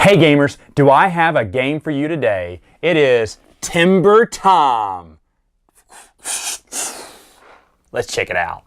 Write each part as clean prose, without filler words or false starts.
Hey gamers, do I have a game for you today? It is Timber Time. Let's check it out.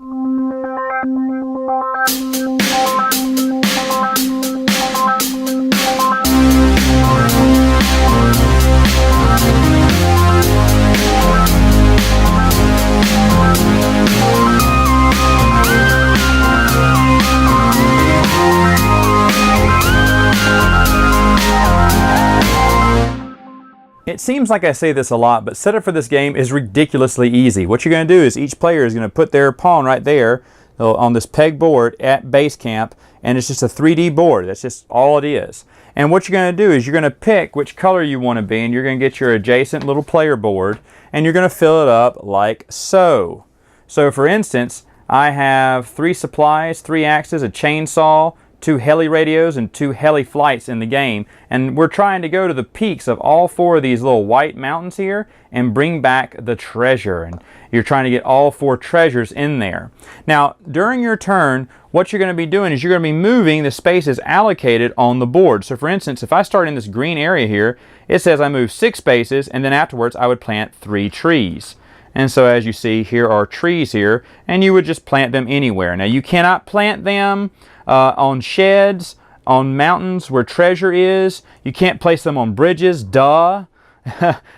It seems like I say this a lot, but setup for this game is ridiculously easy. What you're going to do is each player is going to put their pawn right there on this peg board at base camp, and it's just a 3D board. That's just all it is. And what you're going to do is you're going to pick which color you want to be, and you're going to get your adjacent little player board, and you're going to fill it up like so. So for instance, I have 3 supplies, 3 axes, a chainsaw, 2 heli radios, and 2 heli flights in the game, and we're trying to go to the peaks of all 4 of these little white mountains here and bring back the treasure, and you're trying to get all 4 treasures in there. Now during your turn, what you're going to be doing is you're going to be moving the spaces allocated on the board. So for instance, if I start in this green area here, it says I move 6 spaces, and then afterwards I would plant 3 trees. And so as you see, here are trees here, and you would just plant them anywhere. Now you cannot plant them on sheds, on mountains where treasure is. You can't place them on bridges, duh.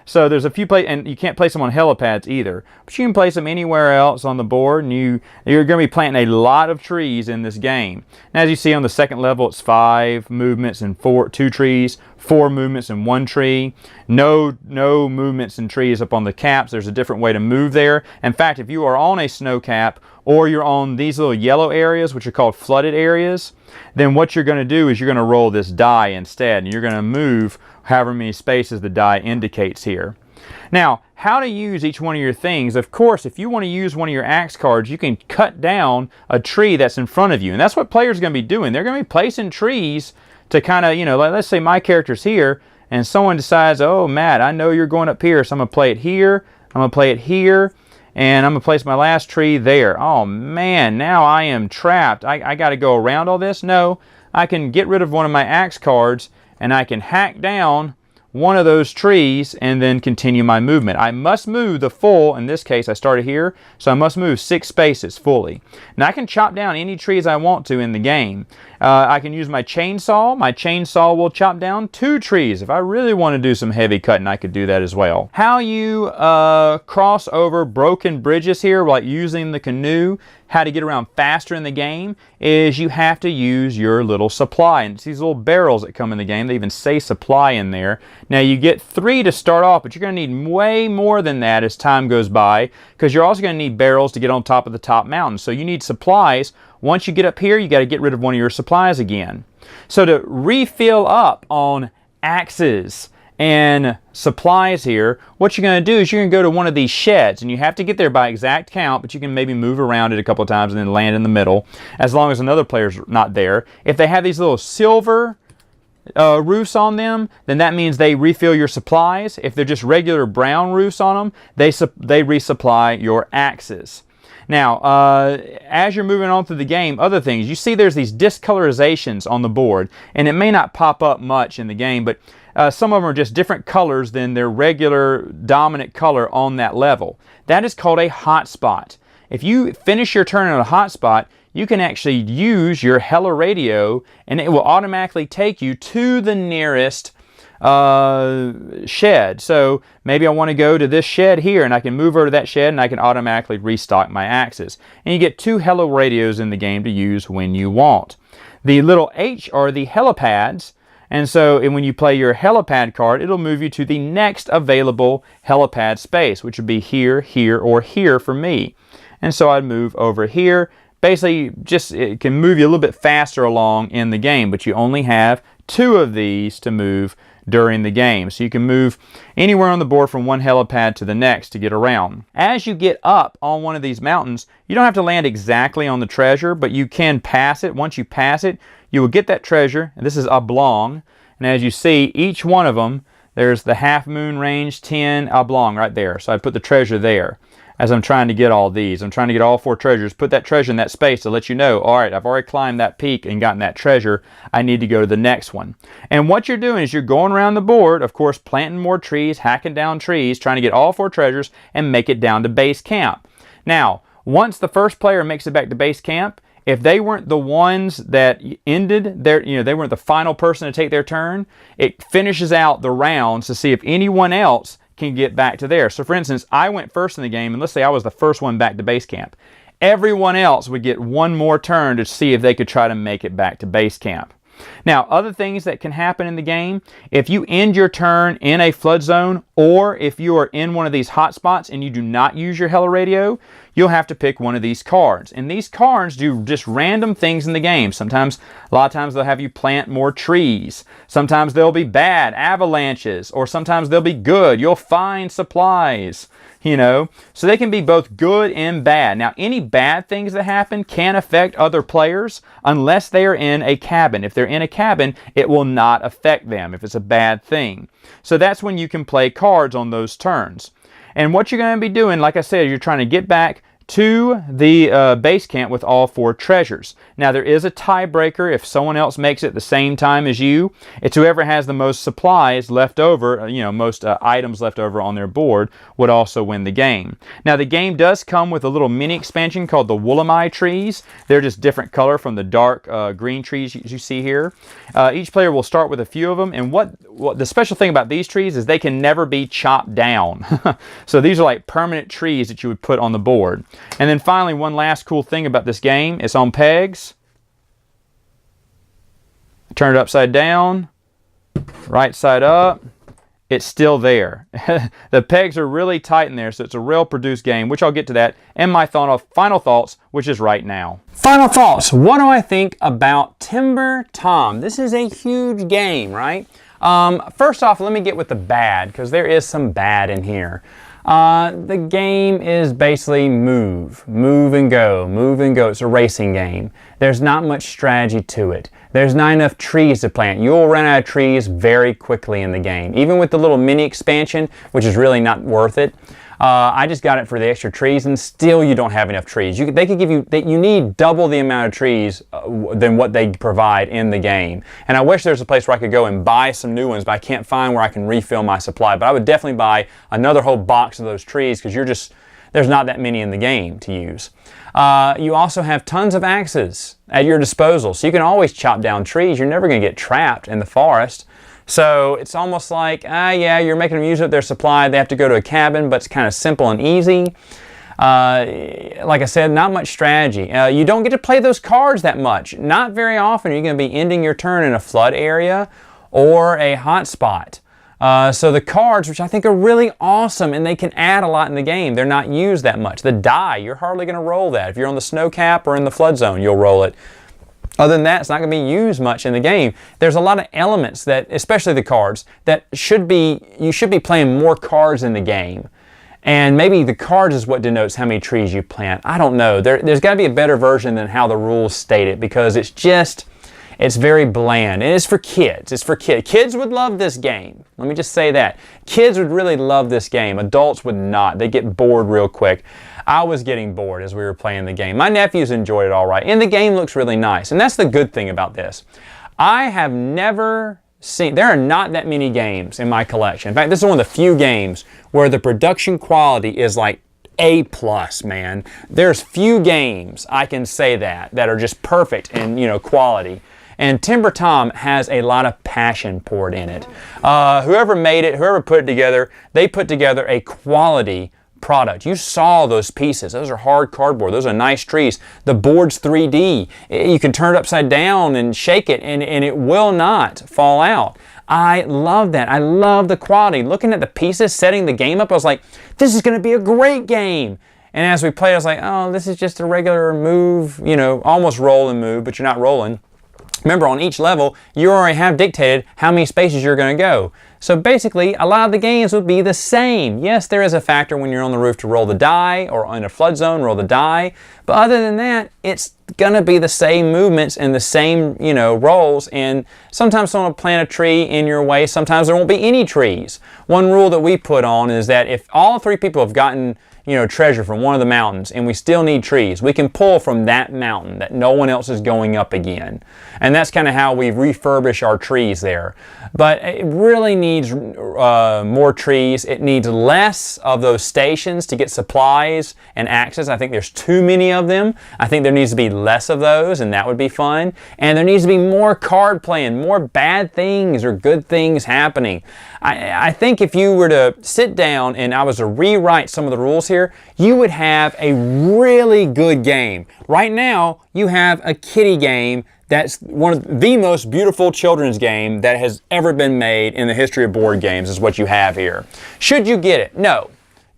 So there's a few places, and you can't place them on helipads either. But you can place them anywhere else on the board, and you're going to be planting a lot of trees in this game. And as you see on the second level, it's 5 movements and 2 trees, 4 movements and 1 tree. No movements and trees up on the caps. There's a different way to move there. In fact, if you are on a snow cap, or you're on these little yellow areas, which are called flooded areas, then what you're going to do is you're going to roll this die instead, and you're going to move however many spaces the die indicates here. Now, how to use each one of your things. Of course, if you want to use one of your axe cards, you can cut down a tree that's in front of you, and that's what players are going to be doing. They're going to be placing trees to kind of, like, let's say my character's here, and someone decides, oh, Matt, I know you're going up here, so I'm going to play it here, I'm going to play it here, and I'm going to place my last tree there. Oh man, now I am trapped. I got to go around all this? No, I can get rid of one of my axe cards, and I can hack down one of those trees and then continue my movement. I must move the full, in this case I started here, so I must move 6 spaces fully. Now I can chop down any trees I want to in the game. I can use my chainsaw. My chainsaw will chop down 2 trees. If I really want to do some heavy cutting, I could do that as well. How you cross over broken bridges here, like using the canoe, how to get around faster in the game, is you have to use your little supply. And it's these little barrels that come in the game. They even say supply in there. Now you get 3 to start off, but you're going to need way more than that as time goes by, because you're also going to need barrels to get on top of the top mountain. So you need supplies. Once you get up here, you got to get rid of one of your supplies again. So to refill up on axes and supplies here, what you're going to do is you're going to go to one of these sheds, and you have to get there by exact count, but you can maybe move around it a couple of times and then land in the middle, as long as another player's not there. If they have these little silver roofs on them, then that means they refill your supplies. If they're just regular brown roofs on them, they resupply your axes. Now, as you're moving on through the game, other things, you see there's these discolorizations on the board, and it may not pop up much in the game, but some of them are just different colors than their regular dominant color on that level. That is called a hotspot. If you finish your turn on a hotspot, you can actually use your heli radio, and it will automatically take you to the nearest shed. So maybe I want to go to this shed here, and I can move over to that shed, and I can automatically restock my axes. And you get 2 heli radios in the game to use when you want. The little H are the helipads, and so when you play your helipad card, it'll move you to the next available helipad space, which would be here, here, or here for me. And so I'd move over here. Basically, just it can move you a little bit faster along in the game, but you only have 2 of these to move during the game. So you can move anywhere on the board from one helipad to the next to get around. As you get up on one of these mountains, you don't have to land exactly on the treasure, but you can pass it. Once you pass it, you will get that treasure, and this is oblong. And as you see, each one of them, there's the half moon range, 10 oblong right there. So I put the treasure there. as I'm trying to get all these. I'm trying to get all 4 treasures, put that treasure in that space to let you know, all right, I've already climbed that peak and gotten that treasure. I need to go to the next one. And what you're doing is you're going around the board, of course, planting more trees, hacking down trees, trying to get all 4 treasures and make it down to base camp. Now, once the first player makes it back to base camp, if they weren't the ones that ended their, they weren't the final person to take their turn, it finishes out the rounds to see if anyone else can get back to there. So for instance, I went first in the game, and let's say I was the first one back to base camp. Everyone else would get one more turn to see if they could try to make it back to base camp. Now, other things that can happen in the game, if you end your turn in a flood zone, or if you are in one of these hot spots and you do not use your Hello Radio, you'll have to pick one of these cards. And these cards do just random things in the game. Sometimes, a lot of times they'll have you plant more trees. Sometimes they'll be bad, avalanches, or sometimes they'll be good. You'll find supplies. So they can be both good and bad. Now, any bad things that happen can affect other players unless they are in a cabin. If they're in a cabin, it will not affect them if it's a bad thing. So that's when you can play cards on those turns. And what you're going to be doing, like I said, you're trying to get back to the base camp with all 4 treasures. Now, there is a tiebreaker. If someone else makes it the same time as you, it's whoever has the most supplies left over, most items left over on their board would also win the game. Now, the game does come with a little mini expansion called the Woolamai trees. They're just different color from the dark green trees you see here. Each player will start with a few of them, and what the special thing about these trees is they can never be chopped down. So these are like permanent trees that you would put on the board. And then finally, one last cool thing about this game, it's on pegs. Turn it upside down, right side up, it's still there. The pegs are really tight in there, so it's a well-produced game, which I'll get to that, and my final thoughts, which is right now. Final thoughts. What do I think about Timber Tom? This is a huge game, right? First off, let me get with the bad, because there is some bad in here. The game is basically move and go, move and go. It's a racing game. There's not much strategy to it. There's not enough trees to plant. You'll run out of trees very quickly in the game. Even with the little mini expansion, which is really not worth it. I just got it for the extra trees, and still you don't have enough trees. They could give you, you need double the amount of trees than what they provide in the game. And I wish there's a place where I could go and buy some new ones, but I can't find where I can refill my supply. But I would definitely buy another whole box of those trees, because there's not that many in the game to use. You also have tons of axes at your disposal, so you can always chop down trees. You're never going to get trapped in the forest. So it's almost like, yeah, you're making them use up their supply. They have to go to a cabin, but it's kind of simple and easy. Like I said, not much strategy. You don't get to play those cards that much. Not very often are you going to be ending your turn in a flood area or a hot spot. So the cards, which I think are really awesome, and they can add a lot in the game, they're not used that much. The die, you're hardly going to roll that. If you're on the snow cap or in the flood zone, you'll roll it. Other than that, it's not going to be used much in the game. There's a lot of elements that, especially the cards, that you should be playing more cards in the game. And maybe the cards is what denotes how many trees you plant. I don't know. There's got to be a better version than how the rules state it, because it's very bland. And it's for kids. It's for kids. Kids would love this game. Let me just say that. Kids would really love this game. Adults would not. They get bored real quick. I was getting bored as we were playing the game. My nephews enjoyed it all right, and the game looks really nice. And that's the good thing about this. I have never seen, there are not that many games in my collection. In fact, this is one of the few games where the production quality is like A+, man. There's few games, I can say that are just perfect in, quality. And Timber Tom has a lot of passion poured in it. Whoever made it, whoever put it together, they put together a quality product. You saw those pieces. Those are hard cardboard. Those are nice trees. The board's 3D. You can turn it upside down and shake it, and it will not fall out. I love that. I love the quality. Looking at the pieces, setting the game up, I was like, this is going to be a great game. And as we played, I was like, oh, this is just a regular move, almost roll and move, but you're not rolling. Remember, on each level, you already have dictated how many spaces you're going to go. So basically, a lot of the games would be the same. Yes, there is a factor when you're on the roof to roll the die, or in a flood zone, roll the die. But other than that, it's going to be the same movements and the same, rolls. And sometimes someone will plant a tree in your way. Sometimes there won't be any trees. One rule that we put on is that if all 3 people have gotten, treasure from one of the mountains and we still need trees, we can pull from that mountain that no one else is going up again. And that's kind of how we refurbish our trees there. But it really needs more trees. It needs less of those stations to get supplies and access. I think there's too many of them. I think there needs to be less of those, and that would be fun. And there needs to be more card playing, more bad things or good things happening. I think if you were to sit down and I was to rewrite some of the rules here, you would have a really good game. Right now, you have a kiddie game that's one of the most beautiful children's game that has ever been made in the history of board games is what you have here. Should you get it? No.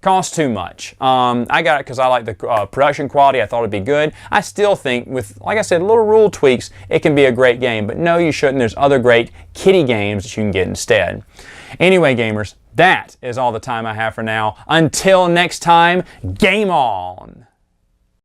Costs too much. I got it because I like the production quality. I thought it'd be good. I still think with, like I said, little rule tweaks, it can be a great game. But no, you shouldn't. There's other great kiddie games that you can get instead. Anyway, gamers, that is all the time I have for now. Until next time, game on!